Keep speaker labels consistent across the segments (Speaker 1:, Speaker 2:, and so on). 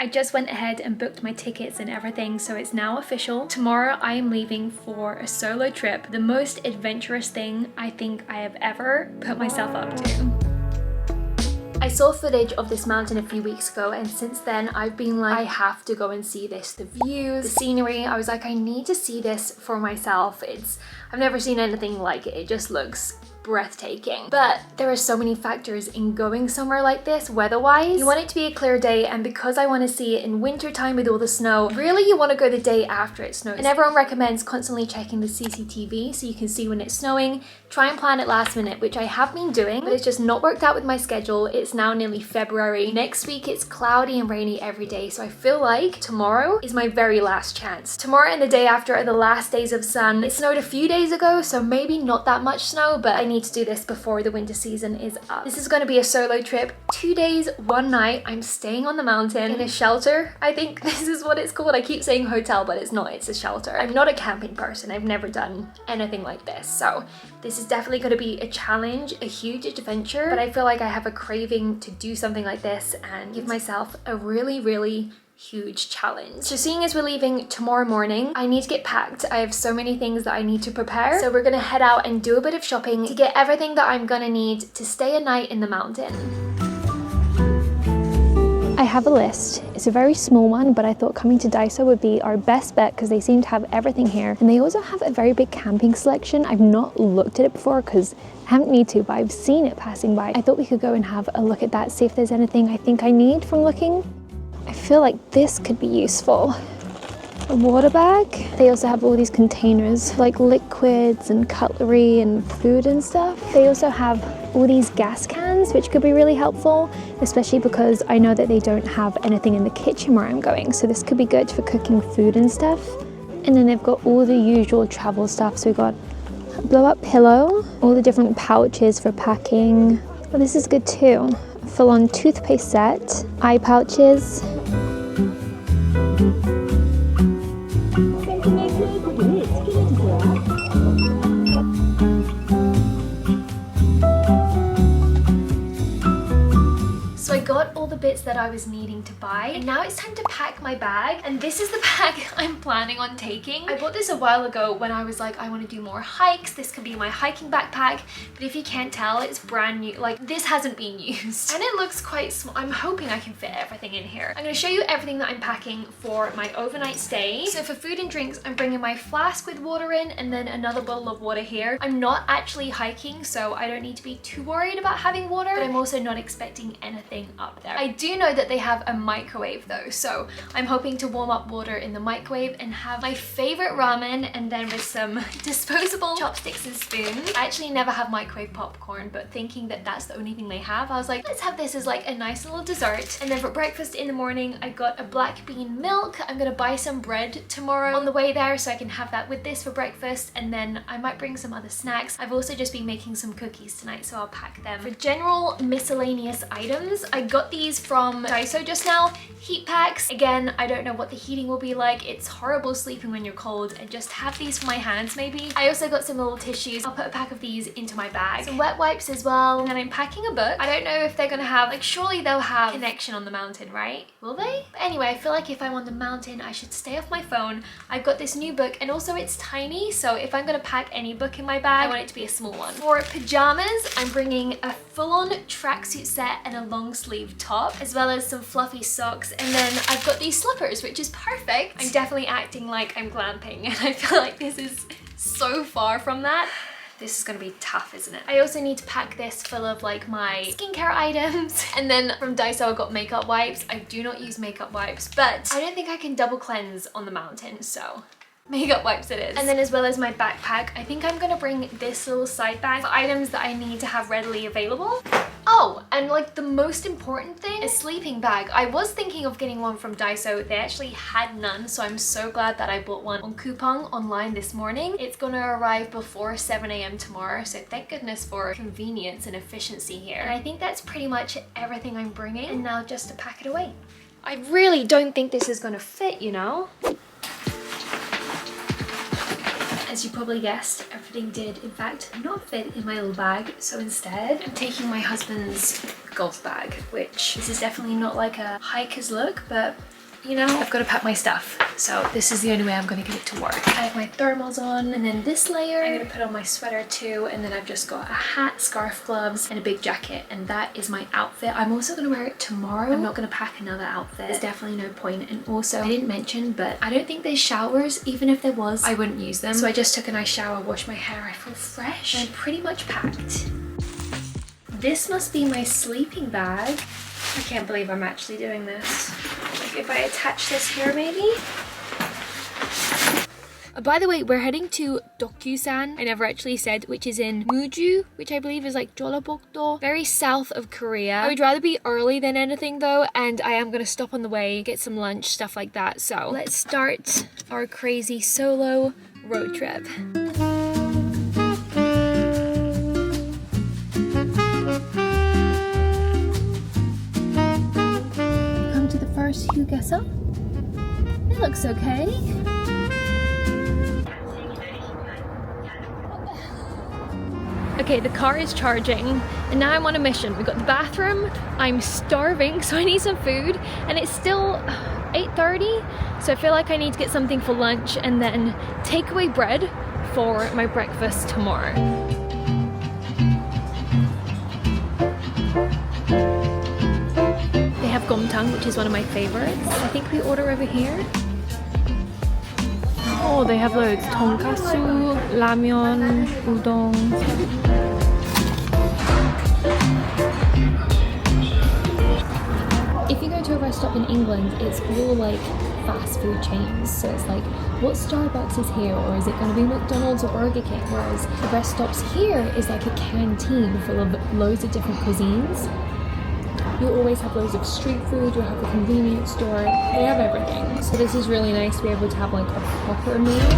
Speaker 1: I just went ahead and booked my tickets and everything, so it's now official. Tomorrow I am leaving for a solo trip, the most adventurous thing I think I have ever put myself up to. I saw footage of this mountain a few weeks ago, and since then I've been like, I have to go and see this. The views, the scenery, I was like, I need to see this for myself. I've never seen anything like it. It just looks breathtaking. But there are so many factors in going somewhere like this weather-wise. You want it to be a clear day, and because I want to see it in winter time with all the snow, really you want to go the day after it snows. And everyone recommends constantly checking the CCTV so you can see when it's snowing. Try and plan it last minute, which I have been doing, but it's just not worked out with my schedule. It's now nearly February. Next week it's cloudy and rainy every day, so I feel like tomorrow is my very last chance. Tomorrow and the day after are the last days of sun. It snowed a few days ago, so maybe not that much snow, but I need to do this before the winter season is up. This is going to be a solo trip, 2 days, 1 night. I'm staying on the mountain in a shelter. I think this is what it's called. I keep saying hotel, but it's not, it's a shelter. I'm not a camping person. I've never done anything like this, so this is definitely going to be a challenge, a huge adventure, but I feel like I have a craving to do something like this and give myself a really huge challenge. So seeing as we're leaving tomorrow morning, I need to get packed. I have so many things that I need to prepare. So we're gonna head out and do a bit of shopping to get everything that I'm gonna need to stay a night in the mountain. I have a list. It's a very small one, but I thought coming to Daiso would be our best bet because they seem to have everything here. And they also have a very big camping selection. I've not looked at it before because I haven't need to, but I've seen it passing by. I thought we could go and have a look at that, see if there's anything I think I need from looking. I feel like this could be useful. A water bag. They also have all these containers like liquids and cutlery and food and stuff. They also have all these gas cans, which could be really helpful, especially because I know that they don't have anything in the kitchen where I'm going. So this could be good for cooking food and stuff. And then they've got all the usual travel stuff. So we've got a blow up pillow, all the different pouches for packing. Oh, this is good too. A full-on toothpaste set, eye pouches. So I got all the bits that I was needing to buy, and now it's time to pack my bag. And this is the bag I'm planning on taking. I bought this a while ago when I was like, I want to do more hikes. This could be my hiking backpack, but if you can't tell, it's brand new. Like, this hasn't been used, and it looks quite small. I'm hoping I can fit everything in here. I'm going to show you everything that I'm packing for my overnight stay. So for food and drinks, I'm bringing my flask with water in, and then another bottle of water here. I'm not actually hiking, so I don't need to be too worried about having water, but I'm also not expecting anything up there. I do know that they have a microwave though, so I'm hoping to warm up water in the microwave and have my favorite ramen, and then with some disposable chopsticks and spoons. I actually never have microwave popcorn, but thinking that that's the only thing they have, I was like, let's have this as like a nice little dessert. And then for breakfast in the morning, I got a black bean milk. I'm gonna buy some bread tomorrow on the way there so I can have that with this for breakfast, and then I might bring some other snacks. I've also just been making some cookies tonight, so I'll pack them. For general miscellaneous items, I got these from Daiso just now, heat packs. Again, I don't know what the heating will be like. It's horrible sleeping when you're cold, and just have these for my hands maybe. I also got some little tissues. I'll put a pack of these into my bag. Some wet wipes as well, and I'm packing a book. I don't know if they're gonna have, like, surely they'll have connection on the mountain, right? Will they? But anyway, I feel like if I'm on the mountain, I should stay off my phone. I've got this new book, and also it's tiny, so if I'm gonna pack any book in my bag, I want it to be a small one. For pajamas, I'm bringing a full-on tracksuit set and a long sleeve top, as well as some fluffy socks, and then I've got these slippers, which is perfect. I'm definitely acting like I'm glamping, and I feel like this is so far from that. This is gonna be tough, isn't it? I also need to pack this full of like my skincare items. And then from Daiso, I got makeup wipes. I do not use makeup wipes, but I don't think I can double cleanse on the mountain, so makeup wipes it is. And then as well as my backpack, I think I'm gonna bring this little side bag for items that I need to have readily available. Oh, and like the most important thing, a sleeping bag. I was thinking of getting one from Daiso. They actually had none, so I'm so glad that I bought one on coupon online this morning. It's gonna arrive before 7 AM tomorrow, so thank goodness for convenience and efficiency here. And I think that's pretty much everything I'm bringing, and now just to pack it away. I really don't think this is gonna fit, you know? As you probably guessed, everything did in fact not fit in my little bag, so instead I'm taking my husband's golf bag, which this is definitely not like a hiker's look, but you know, I've got to pack my stuff, so this is the only way I'm going to get it to work. I have my thermals on, and then this layer I'm going to put on my sweater too, and then I've just got a hat, scarf, gloves, and a big jacket, and that is my outfit. I'm also going to wear it tomorrow. I'm not going to pack another outfit. There's definitely no point. And also, I didn't mention, but I don't think there's showers. Even if there was, I wouldn't use them. So I just took a nice shower, washed my hair, I feel fresh, and I'm pretty much packed. This must be my sleeping bag. I can't believe I'm actually doing this. Like if I attach this here maybe? By the way, we're heading to Deogyusan, I never actually said, which is in Muju, which I believe is like Jeollabok-Do, very south of Korea. I would rather be early than anything though, and I am going to stop on the way, get some lunch, stuff like that. So let's start our crazy solo road trip. Jeollabok-Do. It looks okay. Okay, the car is charging and now I'm on a mission. We've got the bathroom, I'm starving, so I need some food, and it's still 8:30, so I feel like I need to get something for lunch and then takeaway bread for my breakfast tomorrow. Gomtang, which is one of my favorites. I think we order over here. Oh, they have loads. Tonkatsu, ramyeon, udon. If you go to a rest stop in England, it's all like fast food chains. So it's like, what Starbucks is here, or is it going to be McDonald's or Burger King? Whereas the rest stops here is like a canteen full of loads of different cuisines. You'll always have loads of street food, you'll have a convenience store, they have everything. So this is really nice to be able to have like a proper meal.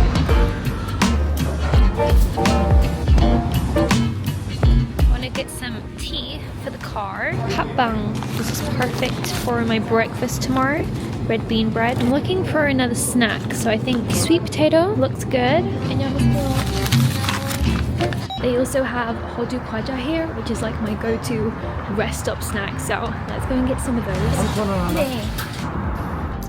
Speaker 1: I want to get some tea for the car. Hatbang, this is perfect for my breakfast tomorrow. Red bean bread. I'm looking for another snack, so I think sweet potato looks good. They also have hodu kwaja here, which is like my go-to rest stop snack, so let's go and get some of those.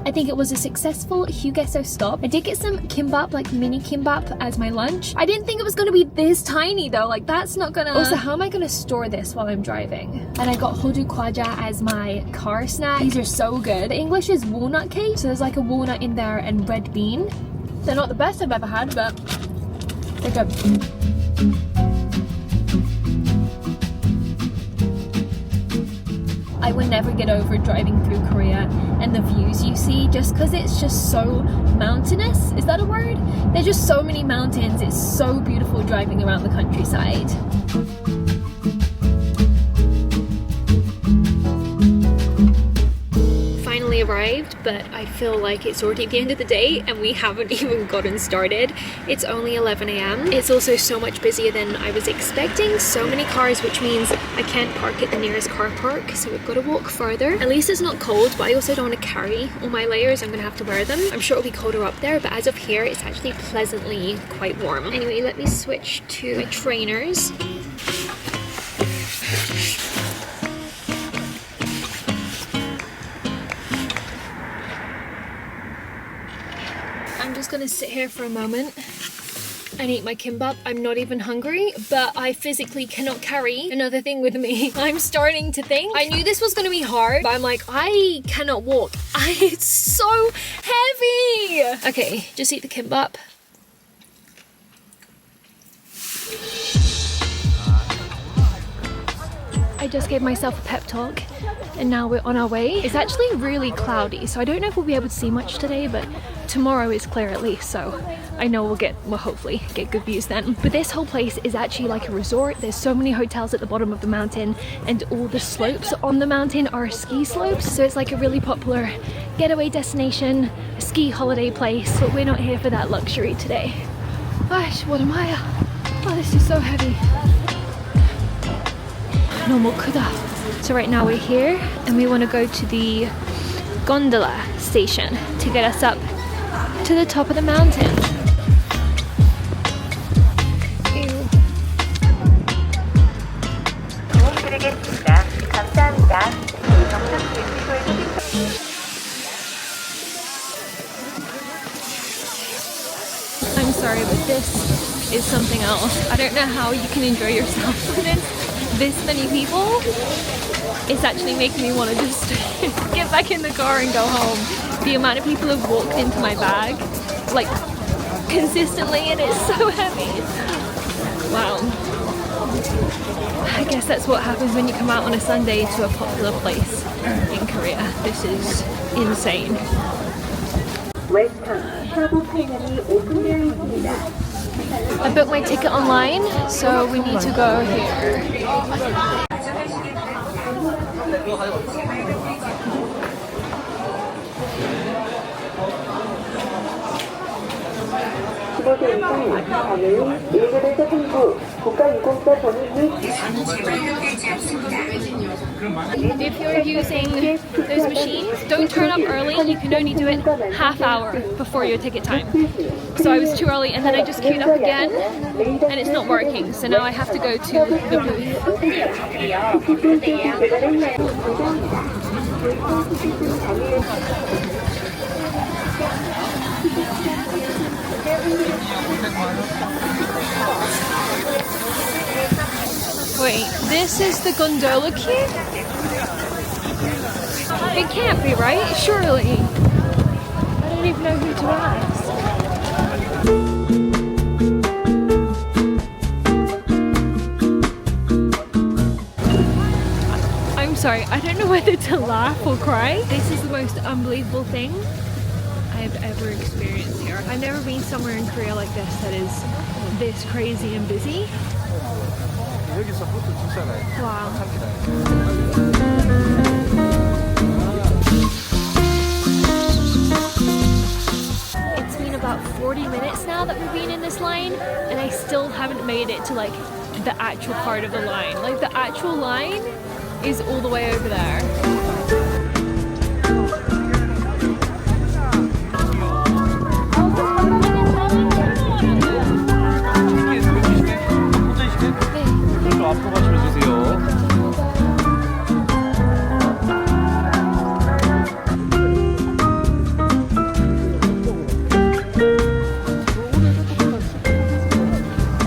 Speaker 1: I think it was a successful Hugeso stop. I did get some kimbap, like mini kimbap as my lunch. I didn't think it was gonna be this tiny though, like that's not gonna... Also, how am I gonna store this while I'm driving? And I got hodu kwaja as my car snack. These are so good. The English is walnut cake, so there's like a walnut in there and red bean. They're not the best I've ever had, but they're good. I would never get over driving through Korea and the views you see, just because it's just so mountainous. Is that a word? There's just so many mountains. It's so beautiful driving around the countryside. Arrived, but I feel like it's already the end of the day and we haven't even gotten started. It's only 11 AM. It's also so much busier than I was expecting. So many cars, which means I can't park at the nearest car park, so we've got to walk further. At least it's not cold, but I also don't want to carry all my layers. I'm gonna have to wear them. I'm sure it'll be colder up there, but as of here it's actually pleasantly quite warm. Anyway, let me switch to my trainers. I'm just gonna sit here for a moment and eat my kimbap. I'm not even hungry, but I physically cannot carry another thing with me. I'm starting to think, I knew this was gonna be hard, but I'm like, I cannot walk. It's so heavy. Okay, just eat the kimbap. I just gave myself a pep talk and now we're on our way. It's actually really cloudy, so I don't know if we'll be able to see much today, but tomorrow is clear at least, so I know we'll hopefully get good views then. But this whole place is actually like a resort. There's so many hotels at the bottom of the mountain, and all the slopes on the mountain are ski slopes, so it's like a really popular getaway destination, a ski holiday place, but we're not here for that luxury today. Gosh, what am I? Oh, this is so heavy. So right now we're here and we want to go to the gondola station to get us up to the top of the mountain. sorry, but this is something else. I don't know how you can enjoy yourself with this many people. It's actually making me want to just get back in the car and go home. The amount of people have walked into my bag, like, consistently, and it's so heavy. Wow. I guess that's what happens when you come out on a Sunday to a popular place in Korea. This is insane. I booked my ticket online, so we need to go here. If you're using those machines, don't turn up early. You can only do it half hour before your ticket time. So I was too early and then I just queued up again and it's not working. So now I have to go to the booth. Wait, this is the gondola queue? It can't be, right? Surely. I don't even know who to ask. I'm sorry, I don't know whether to laugh or cry. This is the most unbelievable thing I've ever experienced here. I've never been somewhere in Korea like this that is this crazy and busy. Wow. It's been about 40 minutes now that we've been in this line and I still haven't made it to like the actual part of the line. Like the actual line is all the way over there.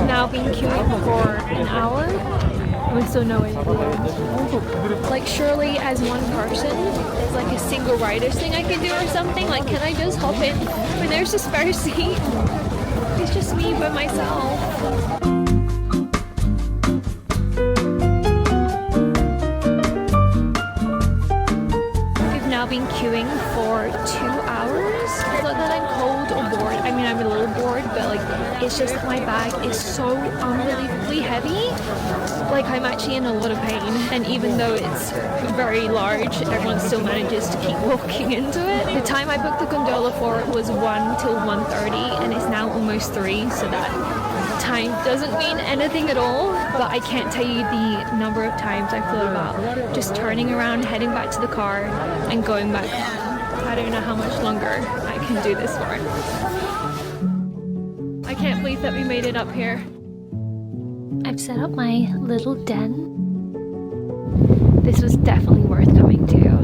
Speaker 1: Now been queuing for an hour. We're still no way through. Like surely as one person, there's like a single riders thing I can do or something. Like can I just hop in when there's a spare seat? It's just me by myself. Been queuing for 2 hours. It's not that I'm cold or bored. I mean, I'm a little bored, but like, it's just that my bag is so unbelievably heavy. Like, I'm actually in a lot of pain. And even though it's very large, everyone still manages to keep walking into it. The time I booked the gondola for it was 1 till 1:30, and it's now almost 3, so that time doesn't mean anything at all, but I can't tell you the number of times I thought about just turning around, heading back to the car and going back home. I don't know how much longer I can do this for. I can't believe that we made it up here. I've set up my little den. This was definitely worth coming to.